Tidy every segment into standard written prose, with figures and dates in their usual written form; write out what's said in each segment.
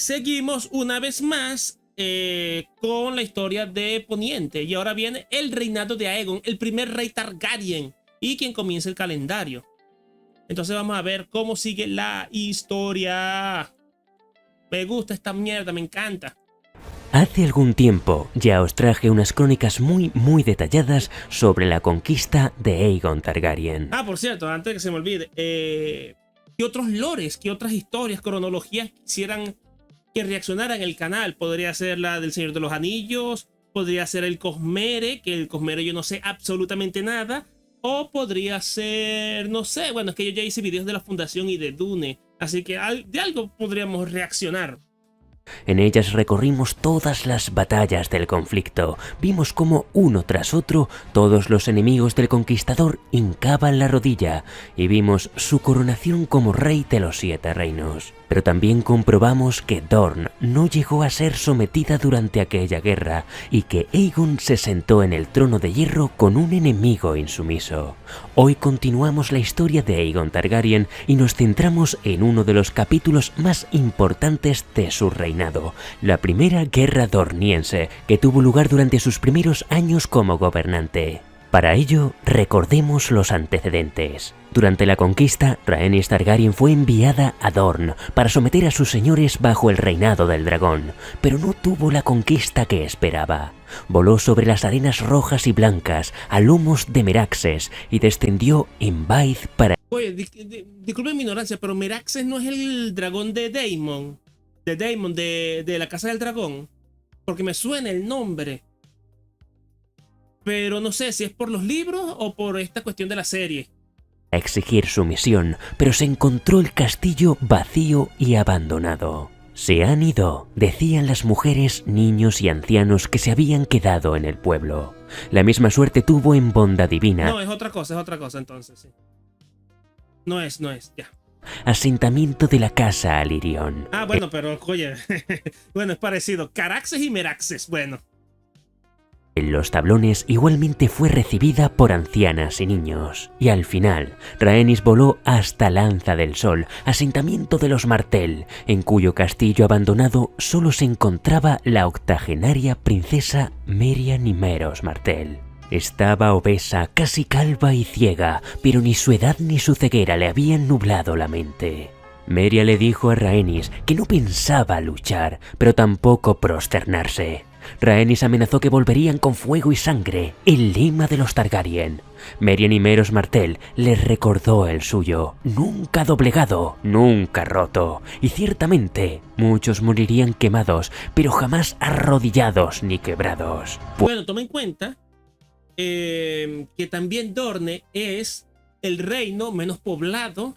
seguimos una vez más con la historia de Poniente. Y ahora viene el reinado de Aegon, el primer rey Targaryen y quien comienza el calendario. Entonces vamos a ver cómo sigue la historia. Me gusta esta mierda, me encanta. Hace algún tiempo ya os traje unas crónicas muy detalladas sobre la conquista de Aegon Targaryen. Ah, por cierto, antes de que se me olvide, ¿qué otros lores, qué otras historias, cronologías quisieran que reaccionaran el canal? Podría ser la del Señor de los Anillos, podría ser el Cosmere, que el Cosmere yo no sé absolutamente nada, o podría ser, no sé, bueno, es que yo ya hice videos de la Fundación y de Dune, así que de algo podríamos reaccionar. En ellas recorrimos todas las batallas del conflicto, vimos cómo uno tras otro todos los enemigos del conquistador hincaban la rodilla y vimos su coronación como rey de los 7 reinos. Pero también comprobamos que Dorne no llegó a ser sometida durante aquella guerra y que Aegon se sentó en el trono de hierro con un enemigo insumiso. Hoy continuamos la historia de Aegon Targaryen y nos centramos en uno de los capítulos más importantes de su reinado, la primera guerra dorniense que tuvo lugar durante sus primeros años como gobernante. Para ello, recordemos los antecedentes. Durante la conquista, Rhaenys Targaryen fue enviada a Dorne para someter a sus señores bajo el reinado del dragón, pero no tuvo la conquista que esperaba. Voló sobre las arenas rojas y blancas a lomos de Meraxes y descendió en Baith para... Oye, disculpen mi ignorancia, pero Meraxes no es el dragón de Daemon. De la Casa del Dragón. Porque me suena el nombre. Pero no sé si es por los libros o por esta cuestión de la serie. exigir su misión, pero se encontró el castillo vacío y abandonado. Se han ido, decían las mujeres, niños y ancianos que se habían quedado en el pueblo. La misma suerte tuvo en Bonda Divina. No, es otra cosa entonces, sí. No es, ya. Asentamiento de la casa Alirion. Ah, bueno, pero oye, bueno, es parecido. Caraxes y Meraxes, bueno. En los tablones igualmente fue recibida por ancianas y niños. Y al final, Rhaenys voló hasta Lanza del Sol, asentamiento de los Martell, en cuyo castillo abandonado solo se encontraba la octogenaria princesa Meria Nymeros Martell. Estaba obesa, casi calva y ciega, pero ni su edad ni su ceguera le habían nublado la mente. Meria le dijo a Rhaenys que no pensaba luchar, pero tampoco prosternarse. Rhaenys amenazó que volverían con fuego y sangre, el lema de los Targaryen. Meria Nymeros Martell les recordó el suyo, nunca doblegado, nunca roto, y ciertamente muchos morirían quemados, pero jamás arrodillados ni quebrados. Bueno, toma en cuenta que también Dorne es el reino menos poblado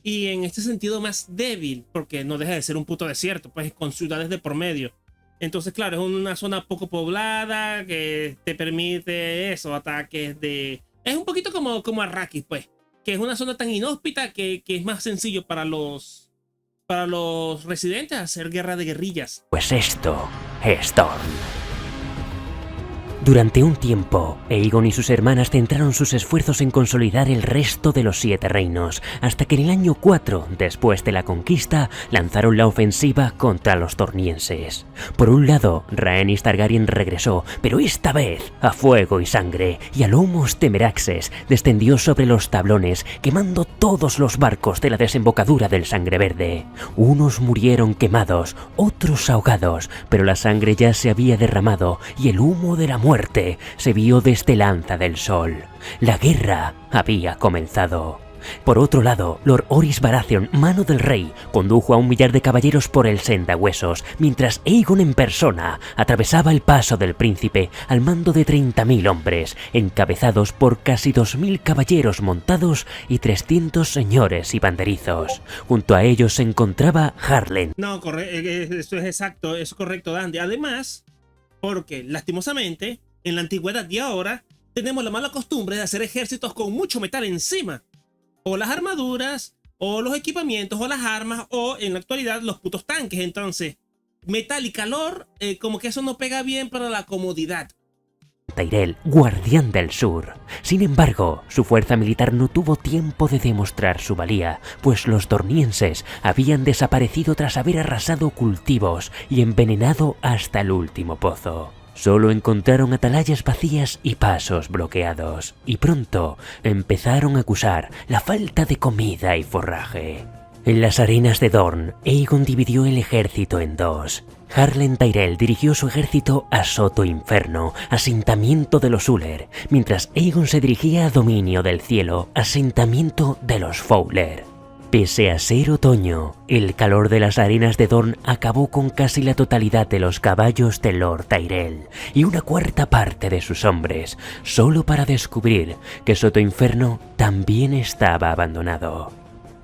y en este sentido más débil, porque no deja de ser un puto desierto, pues con ciudades de por medio. Entonces, claro, es una zona poco poblada que te permite eso, ataques de... Es un poquito como Arrakis, pues, que es una zona tan inhóspita que es más sencillo para los residentes hacer guerra de guerrillas. Pues esto es Dorne. Durante un tiempo, Aegon y sus hermanas centraron sus esfuerzos en consolidar el resto de los 7 reinos, hasta que en el año 4, después de la conquista, lanzaron la ofensiva contra los dornienses. Por un lado, Rhaenys Targaryen regresó, pero esta vez a fuego y sangre, y a lomos de Meraxes descendió sobre los tablones, quemando todos los barcos de la desembocadura del Sangre Verde. Unos murieron quemados, otros ahogados, pero la sangre ya se había derramado y el humo de la muerte se vio desde Lanza del Sol. La guerra había comenzado. Por otro lado, Lord Orys Baratheon, mano del rey, condujo a 1 millar de caballeros por el Sendahuesos, mientras Aegon en persona atravesaba el paso del príncipe al mando de 30.000 hombres, encabezados por casi 2.000 caballeros montados y 300 señores y banderizos. Junto a ellos se encontraba Harlen. No, eso es exacto, es correcto, Dandy. Además, porque lastimosamente, en la antigüedad y ahora, tenemos la mala costumbre de hacer ejércitos con mucho metal encima. O las armaduras, o los equipamientos, o las armas, o en la actualidad los putos tanques. Entonces, metal y calor, como que eso no pega bien para la comodidad. Tyrell, guardián del sur. Sin embargo, su fuerza militar no tuvo tiempo de demostrar su valía, pues los dornienses habían desaparecido tras haber arrasado cultivos y envenenado hasta el último pozo. Solo encontraron atalayas vacías y pasos bloqueados, y pronto empezaron a acusar la falta de comida y forraje. En las arenas de Dorne, Aegon dividió el ejército en dos. Harren Tyrell dirigió su ejército a Soto Inferno, asentamiento de los Uller, mientras Aegon se dirigía a Dominio del Cielo, asentamiento de los Fowler. Pese a ser otoño, el calor de las arenas de Dorne acabó con casi la totalidad de los caballos de Lord Tyrell y una cuarta parte de sus hombres, solo para descubrir que Soto Inferno también estaba abandonado.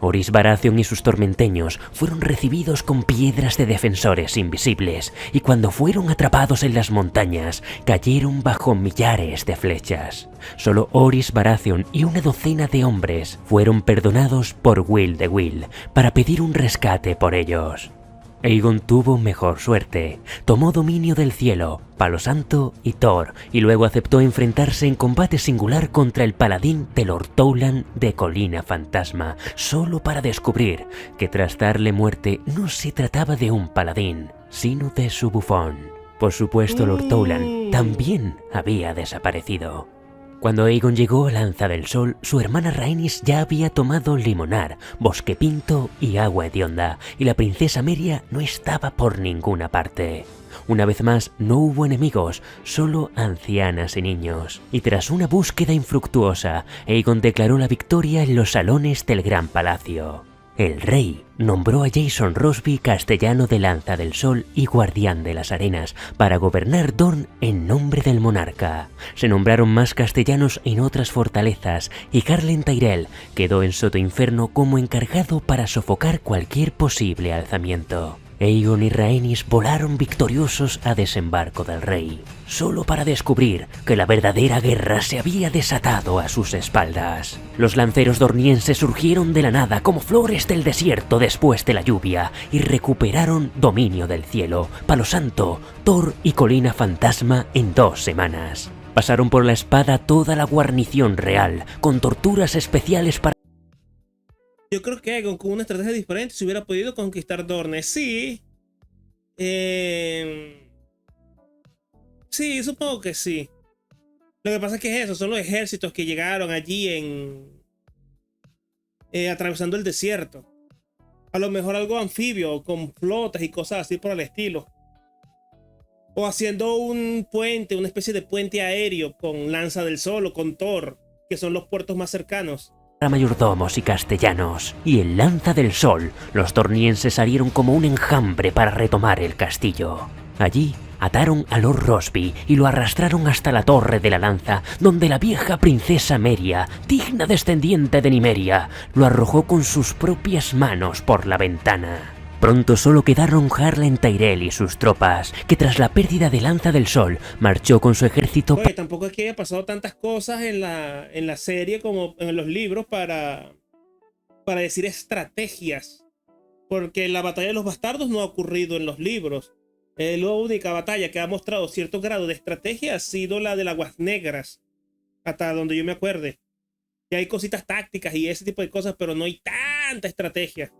Orys Baratheon y sus tormenteños fueron recibidos con piedras de defensores invisibles y cuando fueron atrapados en las montañas cayeron bajo millares de flechas. Solo Orys Baratheon y una docena de hombres fueron perdonados por Will de Will para pedir un rescate por ellos. Aegon tuvo mejor suerte, tomó dominio del cielo, Palo Santo y Thor, y luego aceptó enfrentarse en combate singular contra el paladín de Lord Towland de Colina Fantasma, solo para descubrir que tras darle muerte no se trataba de un paladín, sino de su bufón. Por supuesto, Lord Towland también había desaparecido. Cuando Aegon llegó a Lanza del Sol, su hermana Rhaenys ya había tomado Limonar, Bosque Pinto y Agua Hedionda, y la princesa Meria no estaba por ninguna parte. Una vez más, no hubo enemigos, solo ancianas y niños. Y tras una búsqueda infructuosa, Aegon declaró la victoria en los salones del Gran Palacio. El rey nombró a Jason Rosby castellano de Lanza del Sol y guardián de las arenas para gobernar Dorne en nombre del monarca. Se nombraron más castellanos en otras fortalezas y Harren Tyrell quedó en Soto Inferno como encargado para sofocar cualquier posible alzamiento. Aegon y Rhaenys volaron victoriosos a desembarco del rey, solo para descubrir que la verdadera guerra se había desatado a sus espaldas. Los lanceros dornienses surgieron de la nada como flores del desierto después de la lluvia y recuperaron dominio del cielo, Palo Santo, Thor y Colina Fantasma en 2 semanas. Pasaron por la espada toda la guarnición real, con torturas especiales para... Yo creo que Aegon con una estrategia diferente se hubiera podido conquistar Dorne. Sí. Sí, supongo que sí. Lo que pasa es que es eso, son los ejércitos que llegaron allí atravesando el desierto. A lo mejor algo anfibio, con flotas y cosas así por el estilo. O haciendo un puente, una especie de puente aéreo con Lanza del Sol o con Thor, que son los puertos más cercanos. Mayordomos y castellanos, y en Lanza del Sol, los dornienses salieron como un enjambre para retomar el castillo. Allí ataron a Lord Rosby y lo arrastraron hasta la Torre de la Lanza, donde la vieja princesa Meria, digna descendiente de Nymeria, lo arrojó con sus propias manos por la ventana. Pronto solo quedaron Harren Tyrell y sus tropas, que tras la pérdida de Lanza del Sol, marchó con su ejército... Oye, tampoco es que haya pasado tantas cosas en la serie como en los libros para decir estrategias. Porque la batalla de los bastardos no ha ocurrido en los libros. La única batalla que ha mostrado cierto grado de estrategia ha sido la de las Aguas Negras, hasta donde yo me acuerde. Y hay cositas tácticas y ese tipo de cosas, pero no hay tanta estrategia.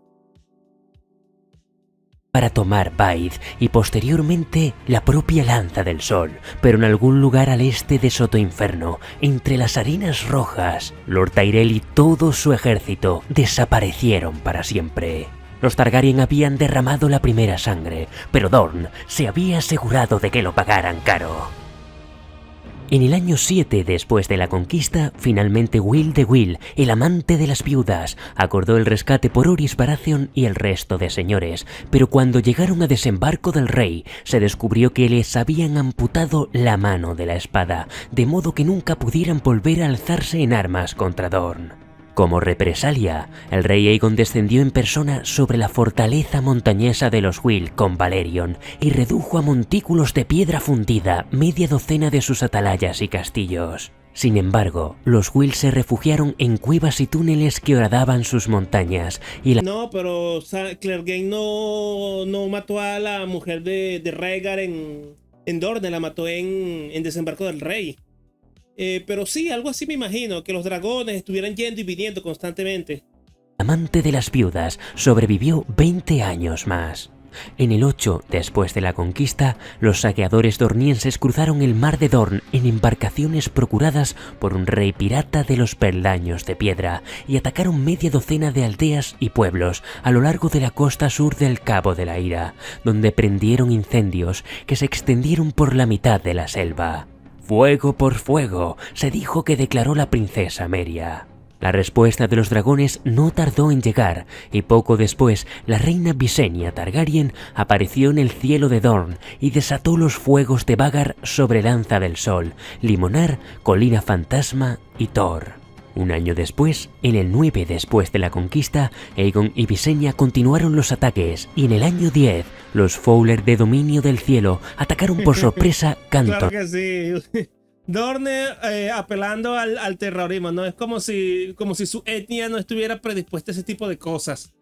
Para tomar Baid y posteriormente la propia Lanza del Sol, pero en algún lugar al este de Soto Inferno, entre las arenas rojas, Lord Tyrell y todo su ejército desaparecieron para siempre. Los Targaryen habían derramado la primera sangre, pero Dorne se había asegurado de que lo pagaran caro. En el año 7 después de la conquista, finalmente Will de Will, el amante de las viudas, acordó el rescate por Orys Baratheon y el resto de señores, pero cuando llegaron a desembarco del rey, se descubrió que les habían amputado la mano de la espada, de modo que nunca pudieran volver a alzarse en armas contra Dorne. Como represalia, el rey Aegon descendió en persona sobre la fortaleza montañesa de los Will con Valerion y redujo a montículos de piedra fundida media docena de sus atalayas y castillos. Sin embargo, los Will se refugiaron en cuevas y túneles que horadaban sus montañas y la... No, pero Clegane no mató a la mujer de Rhaegar en Dorne, la mató en Desembarco del Rey. Pero sí, algo así me imagino, que los dragones estuvieran yendo y viniendo constantemente. El amante de las viudas sobrevivió 20 años más. En el 8, después de la conquista, los saqueadores dornienses cruzaron el mar de Dorn en embarcaciones procuradas por un rey pirata de los peldaños de piedra y atacaron media docena de aldeas y pueblos a lo largo de la costa sur del Cabo de la Ira, donde prendieron incendios que se extendieron por la mitad de la selva. Fuego por fuego, se dijo que declaró la princesa Meria. La respuesta de los dragones no tardó en llegar, y poco después la reina Visenya Targaryen apareció en el cielo de Dorn y desató los fuegos de Vagar sobre Lanza del Sol, Limonar, Colina Fantasma y Thor. Un año después, en el 9 después de la conquista, Aegon y Visenya continuaron los ataques, y en el año 10, los Fowler de Dominio del Cielo atacaron por sorpresa Canton. Claro que sí. Dorne apelando al terrorismo, ¿no? Es como si su etnia no estuviera predispuesta a ese tipo de cosas.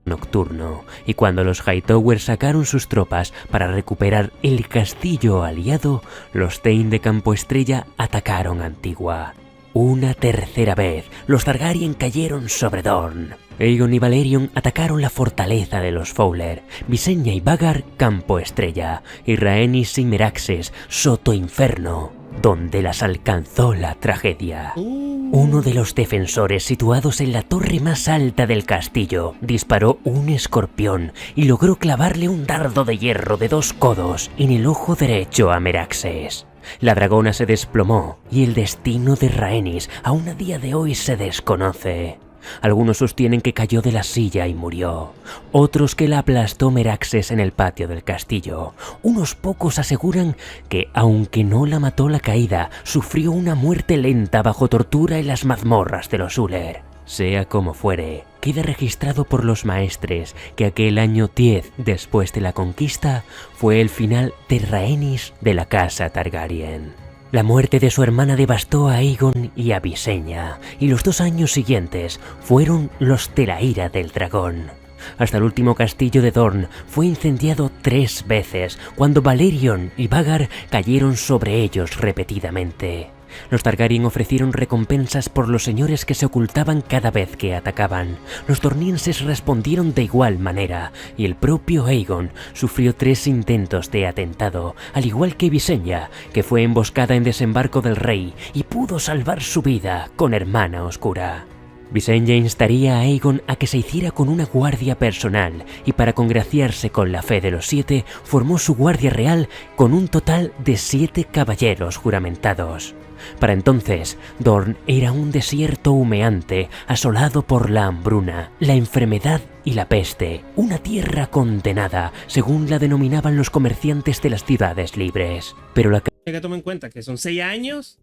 Nocturno, y cuando los Hightower sacaron sus tropas para recuperar el castillo aliado, los Thane de Campo Estrella atacaron Antigua. Una tercera vez, los Targaryen cayeron sobre Dorne. Aegon y Valerion atacaron la fortaleza de los Fowler, Visenya y Vagar Campo Estrella, y Rhaenys y Meraxes Soto Inferno, donde las alcanzó la tragedia. Uno de los defensores situados en la torre más alta del castillo disparó un escorpión y logró clavarle un dardo de hierro de 2 codos en el ojo derecho a Meraxes. La dragona se desplomó y el destino de Rhaenys aún a día de hoy se desconoce. Algunos sostienen que cayó de la silla y murió, otros que la aplastó Meraxes en el patio del castillo. Unos pocos aseguran que, aunque no la mató la caída, sufrió una muerte lenta bajo tortura en las mazmorras de los Uller. Sea como fuere, queda registrado por los maestres que aquel año 10 después de la conquista fue el final de Rhaenys de la casa Targaryen. La muerte de su hermana devastó a Aegon y a Visenya, y los 2 años siguientes fueron los de la ira del dragón. Hasta el último castillo de Dorne fue incendiado 3 veces, cuando Valerion y Vagar cayeron sobre ellos repetidamente. Los Targaryen ofrecieron recompensas por los señores que se ocultaban cada vez que atacaban. Los dornienses respondieron de igual manera, y el propio Aegon sufrió 3 intentos de atentado, al igual que Visenya, que fue emboscada en Desembarco del Rey y pudo salvar su vida con Hermana Oscura. Visenya instaría a Aegon a que se hiciera con una guardia personal, y para congraciarse con la fe de los 7, formó su guardia real con un total de 7 caballeros juramentados. Para entonces, Dorne era un desierto humeante, asolado por la hambruna, la enfermedad y la peste, una tierra condenada, según la denominaban los comerciantes de las ciudades libres. Pero hay que tomar en cuenta que son 6 años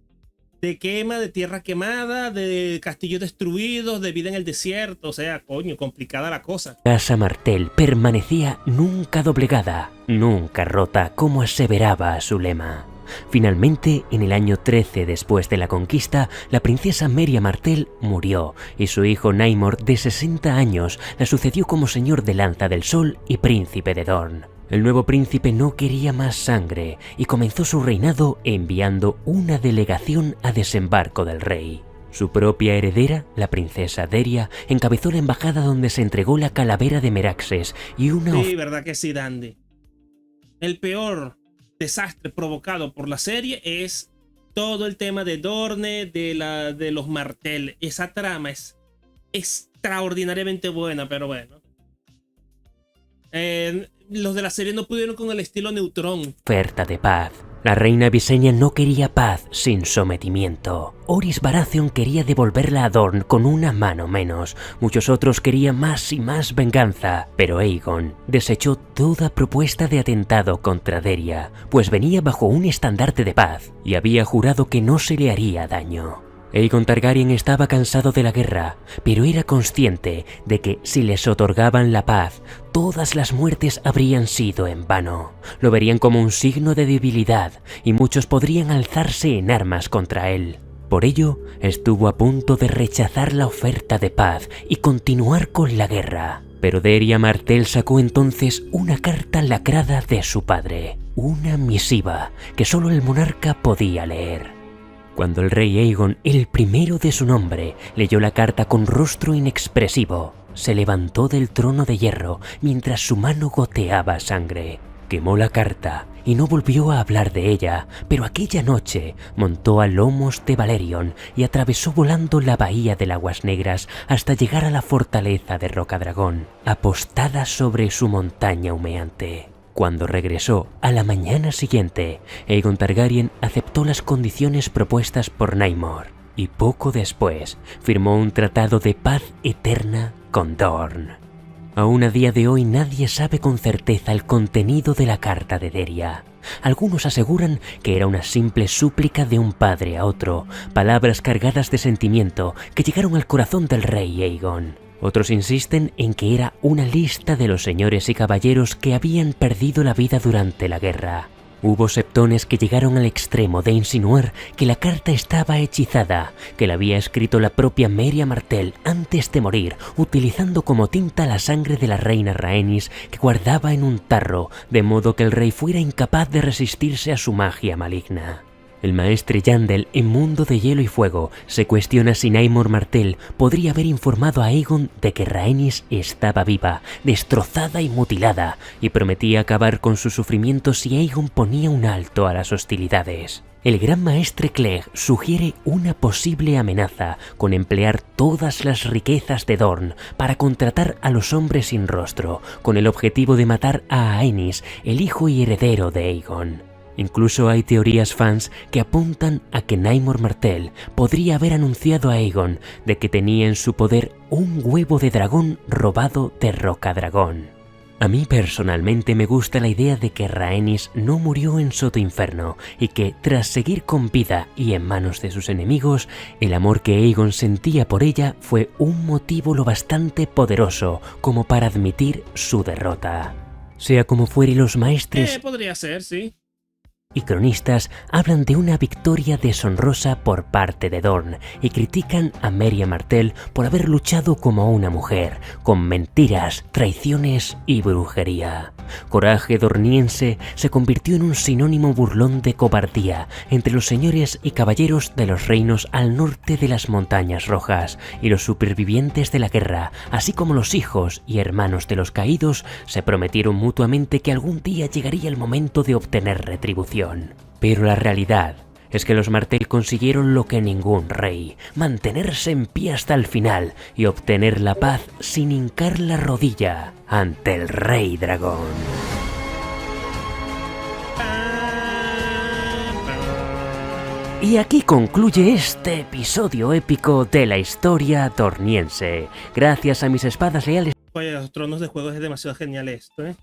de quema, de tierra quemada, de castillos destruidos, de vida en el desierto. O sea, coño, complicada la cosa. Casa Martell permanecía nunca doblegada, nunca rota, como aseveraba su lema. Finalmente, en el año 13 después de la conquista, la princesa Meria Martell murió y su hijo Naemor, de 60 años, la sucedió como señor de Lanza del Sol y príncipe de Dorne. El nuevo príncipe no quería más sangre y comenzó su reinado enviando una delegación a Desembarco del Rey. Su propia heredera, la princesa Deria, encabezó la embajada donde se entregó la calavera de Meraxes y una... Sí, verdad que sí, Dandy. El peor desastre provocado por la serie es todo el tema de Dorne, de los Martell. Esa trama es extraordinariamente buena, pero bueno. Los de la serie no pudieron con el estilo Neutrón. Oferta de paz. La reina Visenya no quería paz sin sometimiento. Orys Baratheon quería devolverla a Dorne con una mano menos. Muchos otros querían más y más venganza. Pero Aegon desechó toda propuesta de atentado contra Deria, pues venía bajo un estandarte de paz y había jurado que no se le haría daño. Aegon Targaryen estaba cansado de la guerra, pero era consciente de que si les otorgaban la paz, todas las muertes habrían sido en vano. Lo verían como un signo de debilidad y muchos podrían alzarse en armas contra él. Por ello, estuvo a punto de rechazar la oferta de paz y continuar con la guerra. Pero Deria Martell sacó entonces una carta lacrada de su padre. una misiva que solo el monarca podía leer. Cuando el rey Aegon, el primero de su nombre, leyó la carta con rostro inexpresivo, se levantó del trono de hierro mientras su mano goteaba sangre. Quemó la carta y no volvió a hablar de ella, pero aquella noche montó a lomos de Valerion y atravesó volando la bahía de Aguas Negras hasta llegar a la fortaleza de Rocadragón, apostada sobre su montaña humeante. Cuando regresó a la mañana siguiente, Aegon Targaryen aceptó las condiciones propuestas por Namor y poco después firmó un tratado de paz eterna con Dorne. Aún a día de hoy nadie sabe con certeza el contenido de la carta de Deria. Algunos aseguran que era una simple súplica de un padre a otro, palabras cargadas de sentimiento que llegaron al corazón del rey Aegon. Otros insisten en que era una lista de los señores y caballeros que habían perdido la vida durante la guerra. Hubo septones que llegaron al extremo de insinuar que la carta estaba hechizada, que la había escrito la propia Meria Martell antes de morir, utilizando como tinta la sangre de la reina Rhaenys que guardaba en un tarro, de modo que el rey fuera incapaz de resistirse a su magia maligna. El maestre Yandel, en Mundo de Hielo y Fuego, se cuestiona si Namor Martell podría haber informado a Aegon de que Rhaenys estaba viva, destrozada y mutilada, y prometía acabar con su sufrimiento si Aegon ponía un alto a las hostilidades. El gran maestre Clegg sugiere una posible amenaza con emplear todas las riquezas de Dorne para contratar a los hombres sin rostro, con el objetivo de matar a Aenys, el hijo y heredero de Aegon. Incluso hay teorías fans que apuntan a que Namor Martell podría haber anunciado a Aegon de que tenía en su poder un huevo de dragón robado de Rocadragón. A mí personalmente me gusta la idea de que Rhaenys no murió en Soto Inferno y que, tras seguir con vida y en manos de sus enemigos, el amor que Aegon sentía por ella fue un motivo lo bastante poderoso como para admitir su derrota. Sea como fuere, los maestres Podría ser, sí. y cronistas hablan de una victoria deshonrosa por parte de Dorne y critican a Meria Martell por haber luchado como una mujer, con mentiras, traiciones y brujería. Coraje dorniense se convirtió en un sinónimo burlón de cobardía entre los señores y caballeros de los reinos al norte de las Montañas Rojas, y los supervivientes de la guerra, así como los hijos y hermanos de los caídos, se prometieron mutuamente que algún día llegaría el momento de obtener retribución. Pero la realidad es que los Martell consiguieron lo que ningún rey: mantenerse en pie hasta el final y obtener la paz sin hincar la rodilla ante el Rey Dragón. Y aquí concluye este episodio épico de la historia dorniense. Gracias a mis espadas leales. Oye, los tronos de juegos es demasiado genial esto, ¿eh?